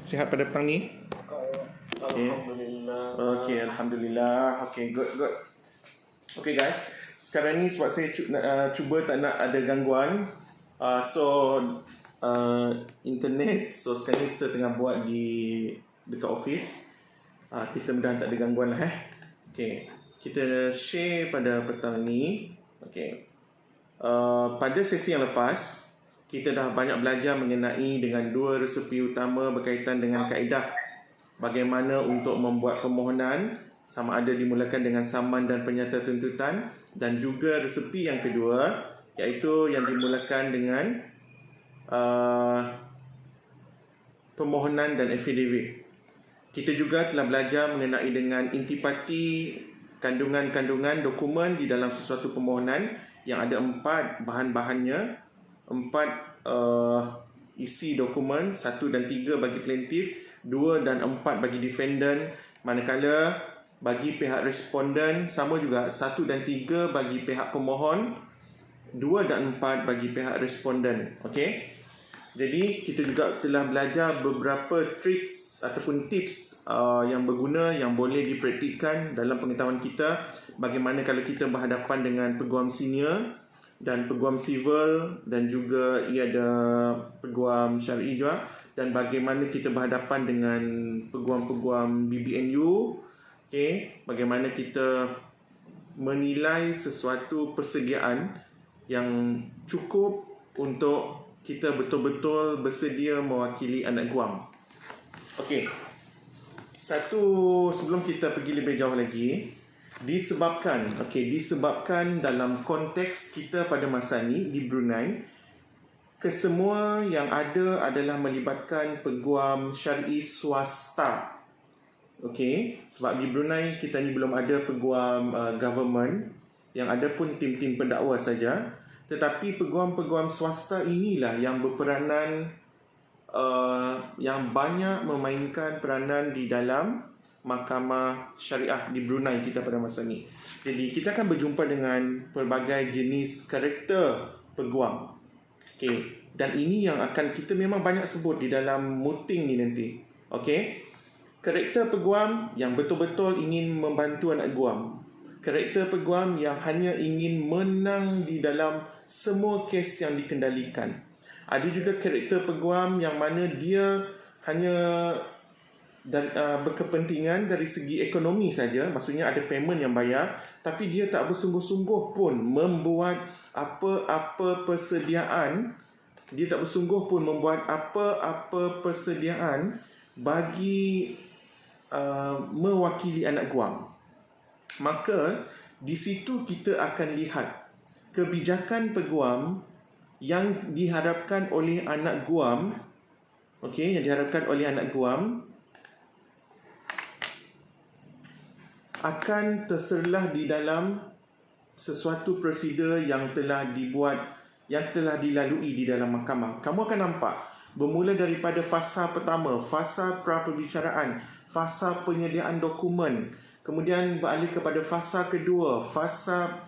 Sihat pada petang ni? Okay. Alhamdulillah. Okay, Alhamdulillah. Okay, good. Okay guys, sekarang ni sebab saya cuba tak nak ada gangguan, internet. So sekarang ni saya tengah buat dekat office. Kita mudah tak ada gangguan lah. Okay, kita share pada petang ni. Okay, pada sesi yang lepas kita dah banyak belajar mengenai dengan dua resepi utama berkaitan dengan kaedah bagaimana untuk membuat permohonan, sama ada dimulakan dengan saman dan penyata tuntutan, dan juga resepi yang kedua iaitu yang dimulakan dengan permohonan dan affidavit. Kita juga telah belajar mengenai dengan intipati kandungan-kandungan dokumen di dalam sesuatu permohonan yang ada 4 bahan-bahannya, 4 isi dokumen, 1 dan 3 bagi plaintiff, 2 dan 4 bagi defendant, manakala bagi pihak responden sama juga 1 dan 3 bagi pihak pemohon, 2 dan 4 bagi pihak responden. Okey. Jadi kita juga telah belajar beberapa tricks ataupun tips yang berguna yang boleh dipraktikkan dalam pengetahuan kita bagaimana kalau kita berhadapan dengan peguam senior dan peguam civil, dan juga ia ada peguam syar'i juga, dan bagaimana kita berhadapan dengan peguam-peguam BBNU. Okey, bagaimana kita menilai sesuatu persediaan yang cukup untuk kita betul-betul bersedia mewakili anak guam. Okey. Sebelum kita pergi lebih jauh lagi, disebabkan dalam konteks kita pada masa ni di Brunei, kesemua yang ada adalah melibatkan peguam syar'i swasta. Okey, sebab di Brunei kita ni belum ada peguam government, yang ada pun tim-tim pendakwa saja. Tetapi peguam-peguam swasta inilah yang berperanan, yang banyak memainkan peranan di dalam mahkamah syariah di Brunei kita pada masa ni. Jadi kita akan berjumpa dengan pelbagai jenis karakter peguam. Okey, dan ini yang akan kita memang banyak sebut di dalam muting ni nanti. Okey, karakter peguam yang betul-betul ingin membantu anak guam. Karakter peguam yang hanya ingin menang di dalam semua kes yang dikendalikan. Ada juga karakter peguam yang mana dia hanya berkepentingan dari segi ekonomi saja, maksudnya ada payment yang bayar, tapi dia tak bersungguh-sungguh pun membuat apa-apa persediaan. Dia tak bersungguh pun membuat apa-apa persediaan bagi mewakili anak guam. Maka di situ kita akan lihat kebijakan peguam yang diharapkan oleh anak guam, okey, yang diharapkan oleh anak guam akan terserlah di dalam sesuatu prosedur yang telah dibuat, yang telah dilalui di dalam mahkamah. Kamu akan nampak bermula daripada fasa pertama, fasa pra-perbicaraan, fasa penyediaan dokumen, kemudian beralih kepada fasa kedua, fasa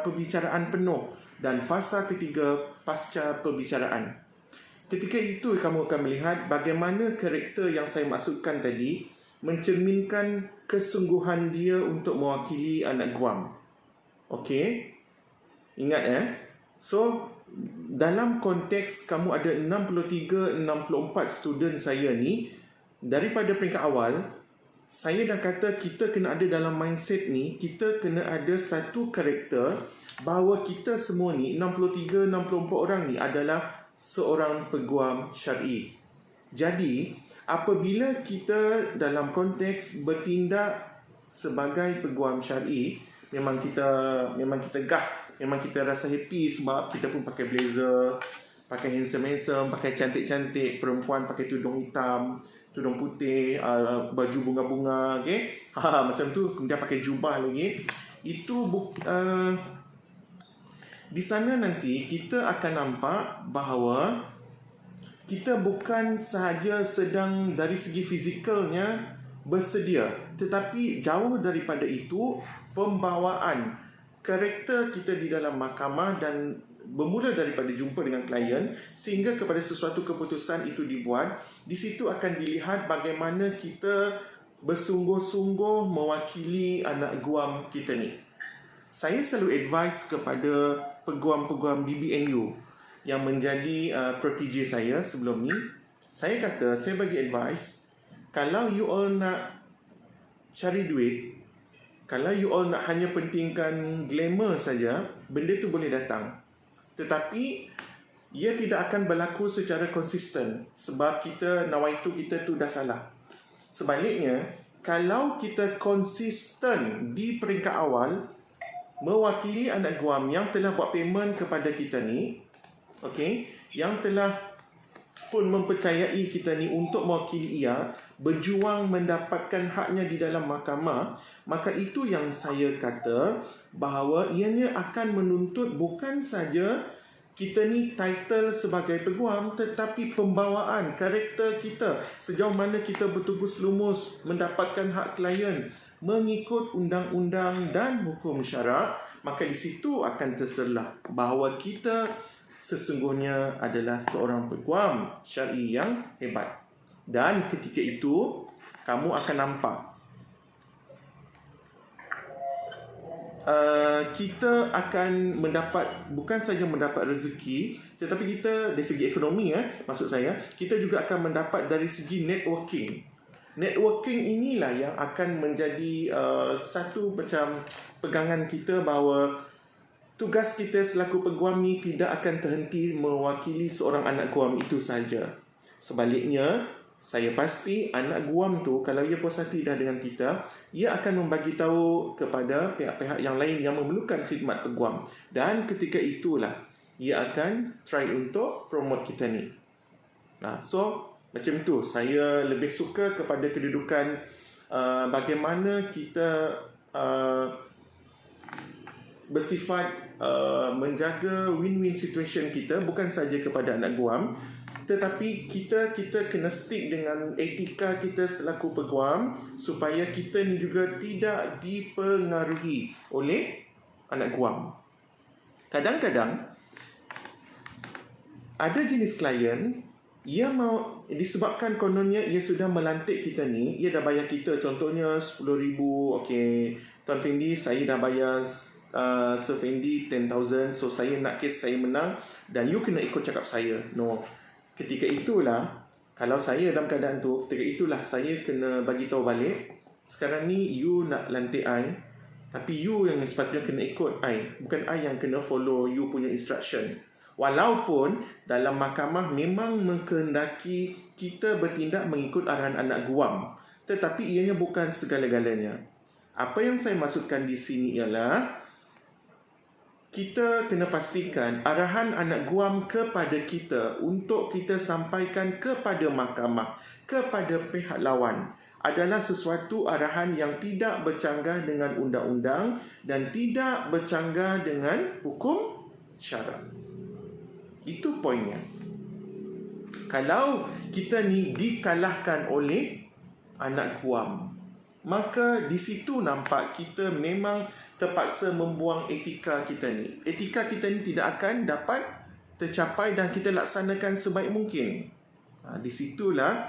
perbicaraan penuh, dan fasa ketiga, pasca perbicaraan. Ketika itu kamu akan melihat bagaimana karakter yang saya maksudkan tadi mencerminkan kesungguhan dia untuk mewakili anak guam. Okey? Ingat So, dalam konteks kamu ada 63-64 student saya ni, daripada peringkat awal saya dah kata kita kena ada dalam mindset ni, kita kena ada satu karakter bahawa kita semua ni 63-64 orang ni adalah seorang peguam syar'i. Jadi apabila kita dalam konteks bertindak sebagai peguam syar'i, memang kita gah, memang kita rasa happy sebab kita pun pakai blazer, pakai handsome, pakai cantik-cantik, perempuan pakai tudung hitam, tudung putih, baju bunga-bunga, okey. Macam tu, kemudian pakai jubah lagi. Itu di sana nanti kita akan nampak bahawa kita bukan sahaja sedang dari segi fizikalnya bersedia, tetapi jauh daripada itu pembawaan karakter kita di dalam mahkamah dan bermula daripada jumpa dengan klien sehingga kepada sesuatu keputusan itu dibuat. Di situ akan dilihat bagaimana kita bersungguh-sungguh mewakili anak guam kita ni. Saya selalu advise kepada peguam-peguam BBNU yang menjadi protege saya sebelum ni. Saya kata, saya bagi advice, kalau you all nak cari duit, kalau you all nak hanya pentingkan glamour saja, benda tu boleh datang. Tetapi ia tidak akan berlaku secara konsisten sebab kita nawaitu kita tu dah salah. Sebaliknya, kalau kita konsisten di peringkat awal mewakili anak guam yang telah buat payment kepada kita ni, okey, yang telah pun mempercayai kita ni untuk mewakili ia, berjuang mendapatkan haknya di dalam mahkamah, maka itu yang saya kata bahawa ianya akan menuntut bukan saja kita ni title sebagai peguam, tetapi pembawaan, karakter kita, sejauh mana kita bertugas lumus mendapatkan hak klien mengikut undang-undang dan hukum syarak, maka di situ akan terserlah bahawa kita sesungguhnya adalah seorang peguam syar'i yang hebat. Dan ketika itu, kamu akan nampak kita akan mendapat, bukan saja mendapat rezeki, tetapi kita dari segi ekonomi, maksud saya, kita juga akan mendapat dari segi networking. Networking inilah yang akan menjadi satu macam pegangan kita bahawa tugas kita selaku peguam ni tidak akan terhenti mewakili seorang anak guam itu saja. Sebaliknya, saya pasti anak guam tu kalau ia puas hati dah dengan kita, ia akan membagi tahu kepada pihak-pihak yang lain yang memerlukan khidmat peguam. Dan ketika itulah ia akan try untuk promote kita ni. So macam tu, saya lebih suka kepada kedudukan bagaimana kita bersifat menjaga win-win situation kita, bukan saja kepada anak guam, tetapi kita kena stick dengan etika kita selaku peguam supaya kita ni juga tidak dipengaruhi oleh anak guam. Kadang-kadang ada jenis klien, ia mau disebabkan kononnya ia sudah melantik kita ni, ia dah bayar kita contohnya 10,000, okey, Tuan Fendi saya dah bayar Sir Fendi 10,000, so saya nak kes saya menang dan you kena ikut cakap saya. No. Ketika itulah, kalau saya dalam keadaan tu, ketika itulah saya kena bagi tahu balik, sekarang ni you nak lantik I, tapi you yang sepatutnya kena ikut I, bukan I yang kena follow you punya instruction. Walaupun dalam mahkamah memang mengkehendaki kita bertindak mengikut arahan anak guam, tetapi ianya bukan segala-galanya. Apa yang saya maksudkan di sini ialah kita kena pastikan arahan anak guam kepada kita untuk kita sampaikan kepada mahkamah, kepada pihak lawan adalah sesuatu arahan yang tidak bercanggah dengan undang-undang dan tidak bercanggah dengan hukum syarak. Itu poinnya. Kalau kita ni dikalahkan oleh anak guam, maka di situ nampak kita memang terpaksa membuang etika kita ni. Etika kita ni tidak akan dapat tercapai dan kita laksanakan sebaik mungkin. Di situlah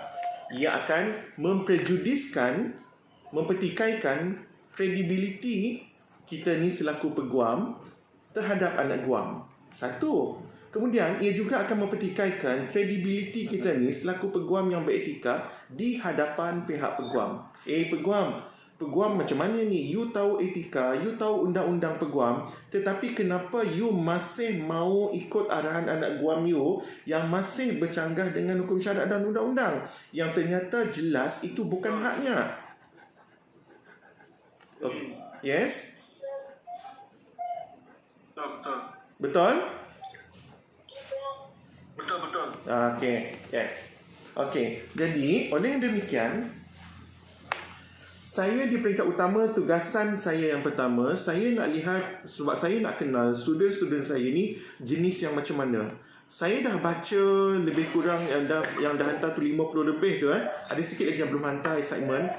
ia akan memprejudiskan, mempertikaikan kredibiliti kita ni selaku peguam terhadap anak guam. Satu. Kemudian ia juga akan mempertikaikan kredibiliti kita ni selaku peguam yang beretika di hadapan pihak peguam. Peguam macam mana ni? You tahu etika, you tahu undang-undang peguam, tetapi kenapa you masih mau ikut arahan anak guam you yang masih bercanggah dengan hukum syarak dan undang-undang yang ternyata jelas itu bukan haknya? Okay. Yes? Betul. Betul? Betul. Okay. Yes. Okay. Jadi, oleh yang demikian, saya di peringkat utama, tugasan saya yang pertama, saya nak lihat, sebab saya nak kenal student-student saya ni jenis yang macam mana. Saya dah baca lebih kurang yang dah hantar tu 50 lebih tu. Ada sikit lagi yang belum hantar assignment.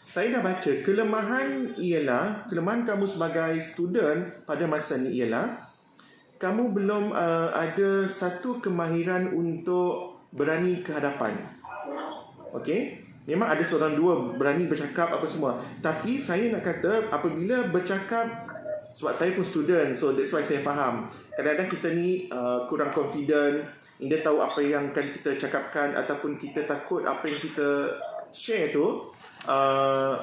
Saya dah baca, kelemahan kamu sebagai student pada masa ni ialah kamu belum ada satu kemahiran untuk berani ke hadapan. Okey? Memang ada seorang dua berani bercakap apa semua. Tapi saya nak kata apabila bercakap, sebab saya pun student, so that's why saya faham. Kadang-kadang kita ni kurang confident, tidak tahu apa yang akan kita cakapkan, ataupun kita takut apa yang kita share tu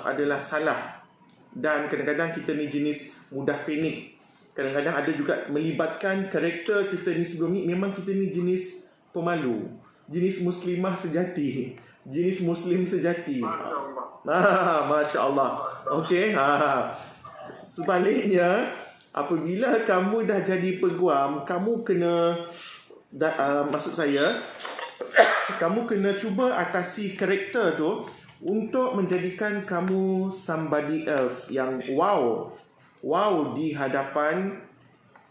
adalah salah. Dan kadang-kadang kita ni jenis mudah panik. Kadang-kadang ada juga melibatkan karakter kita ni sebelum ni. Memang kita ni jenis pemalu, jenis muslimah sejati, jenis muslim sejati. Masya Allah. Okey. Sebaliknya, apabila kamu dah jadi peguam, kamu kena maksud saya kamu kena cuba atasi karakter tu untuk menjadikan kamu somebody else yang wow di hadapan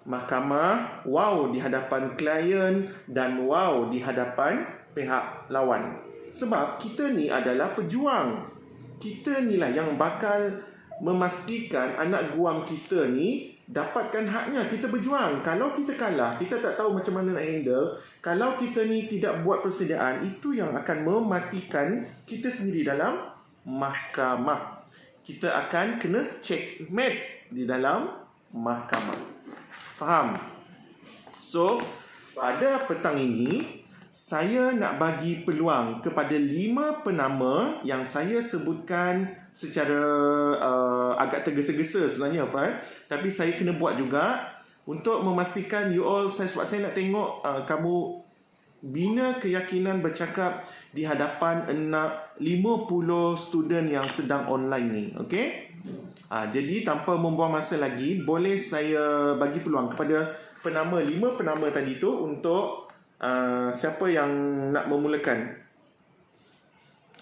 mahkamah, wow di hadapan klien, dan wow di hadapan pihak lawan. Sebab kita ni adalah pejuang. Kita ni lah yang bakal memastikan anak guam kita ni dapatkan haknya. Kita berjuang. Kalau kita kalah, kita tak tahu macam mana nak handle. Kalau kita ni tidak buat persediaan, itu yang akan mematikan kita sendiri dalam mahkamah. Kita akan kena checkmate di dalam mahkamah. Faham? So, pada petang ini saya nak bagi peluang kepada 5 penama yang saya sebutkan secara agak tergesa-gesa sebenarnya tapi saya kena buat juga untuk memastikan you all, sebab saya nak tengok kamu bina keyakinan bercakap di hadapan 50 student yang sedang online ni. Okey? Jadi tanpa membuang masa lagi, boleh saya bagi peluang kepada penama 5 penama tadi tu untuk siapa yang nak memulakan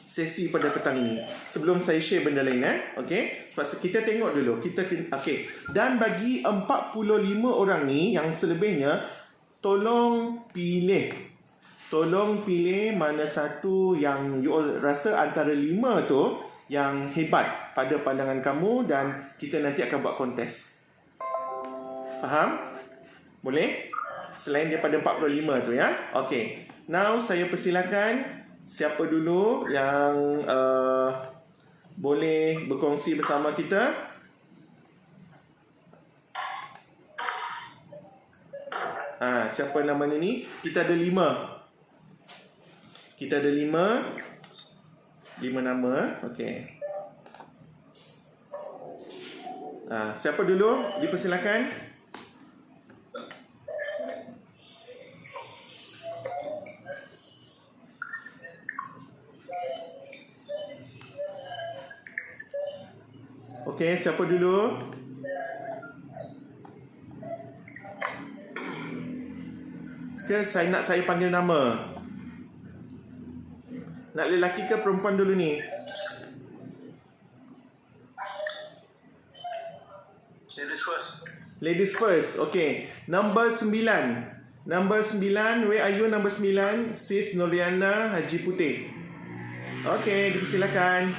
sesi pada petang ini. Sebelum saya share benda lain okey. Sebab kita tengok dulu. Okey. Dan bagi 45 orang ni yang selebihnya, tolong pilih mana satu yang you all rasa antara 5 tu yang hebat pada pandangan kamu, dan kita nanti akan buat kontes. Faham? Boleh? Selain daripada 45 tu ya. Okey. Now saya persilakan siapa dulu yang boleh berkongsi bersama kita. Siapa namanya ni? Kita ada 5. Kita ada 5 nama. Okey. Siapa dulu? Dipersilakan. Okey, siapa dulu? Saya panggil nama. Nak lelaki ke perempuan dulu ni? Ladies first. Okay. Number 9. Where are you? Number 9. Sis Nuriana Haji Putih. Okay, dipersilakan.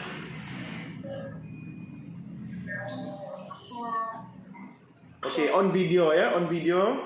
Okay, on video ya. On video.